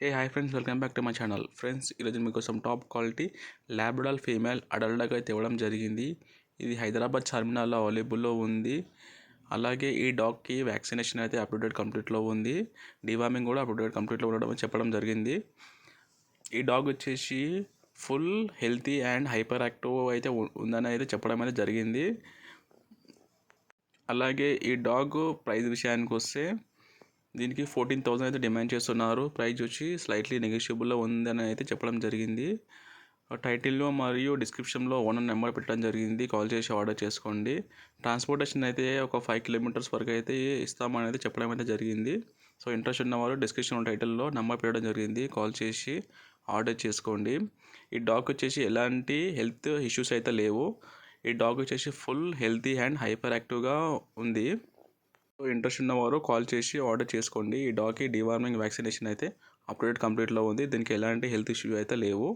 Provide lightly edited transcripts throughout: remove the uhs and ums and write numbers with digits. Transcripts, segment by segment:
Hey hi friends, welcome back to my channel. Friends, ఈరోజు మీకోసం top quality labrador female adult dog అయితే ఇవ్వడం జరిగింది. ఇది హైదరాబాద్ చార్మినార్లో అవైలబుల్లో ఉంది. అలాగే ఈ డాగ్కి వ్యాక్సినేషన్ అయితే అప్డేట్ కంప్లీట్లో ఉంది. డివార్మింగ్ కూడా అప్డేట్ కంప్లీట్లో ఉండడం చెప్పడం జరిగింది. ఈ డాగ్ వచ్చేసి full healthy and hyper active అయితే ఉందని అయితే చెప్పడం అయితే జరిగింది. అలాగే ఈ డాగ్ ప్రైస్ విషయానికి వస్తే దీనికి 14,000 అయితే డిమాండ్ చేస్తున్నారు. ప్రైస్ వచ్చి స్లైట్లీ నెగోషియబుల్లో ఉందని అయితే చెప్పడం జరిగింది. టైటిల్లో మరియు డిస్క్రిప్షన్లో ఓనర్ నెంబర్ పెట్టడం జరిగింది. కాల్ చేసి ఆర్డర్ చేసుకోండి. ట్రాన్స్పోర్టేషన్ అయితే ఒక 5 కిలోమీటర్స్ వరకు అయితే ఇస్తామని అయితే చెప్పడం అయితే జరిగింది. సో ఇంట్రెస్ట్ ఉన్నవారు డిస్క్రిప్షన్ టైటిల్లో నెంబర్ పెట్టడం జరిగింది. కాల్ చేసి ఆర్డర్ చేసుకోండి. ఈ డాగ్ వచ్చేసి ఎలాంటి హెల్త్ ఇష్యూస్ అయితే లేవు. ఈ డాగ్ వచ్చేసి ఫుల్ హెల్తీ అండ్ హైపర్ యాక్టివ్గా ఉంది. ఇంట్రెస్ట్ ఉన్నవారు కాల్ చేసి ఆర్డర్ చేసుకోండి. ఈ డాగ్కి డివార్మింగ్ వ్యాక్సినేషన్ అయితే అప్డేట్ కంప్లీట్లో ఉంది. దీనికి ఎలాంటి హెల్త్ ఇష్యూ అయితే లేవు.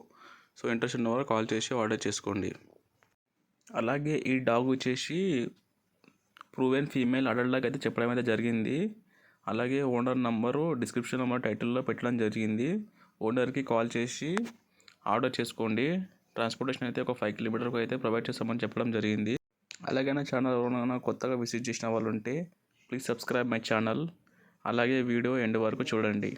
సో ఇంట్రెస్ట్ ఉన్నవారు కాల్ చేసి ఆర్డర్ చేసుకోండి. అలాగే ఈ డాగ్ వచ్చేసి ప్రూవెన్ ఫీమేల్ అడల్ట్ డాగ్ అయితే చెప్పడం అయితే జరిగింది. అలాగే ఓనర్ నంబరు డిస్క్రిప్షన్ నెంబర్ టైటిల్లో పెట్టడం జరిగింది. ఓనర్కి కాల్ చేసి ఆర్డర్ చేసుకోండి. ట్రాన్స్పోర్టేషన్ అయితే ఒక 5 కిలోమీటర్కి అయితే ప్రొవైడ్ చేస్తామని చెప్పడం జరిగింది. అలాగే నా ఛానల్ ఎవరైనా కొత్తగా విజిట్ చేసిన వాళ్ళు ఉంటే ప్లీజ్ సబ్స్క్రైబ్ మై ఛానల్. అలాగే వీడియో ఎండ్ వరకు చూడండి.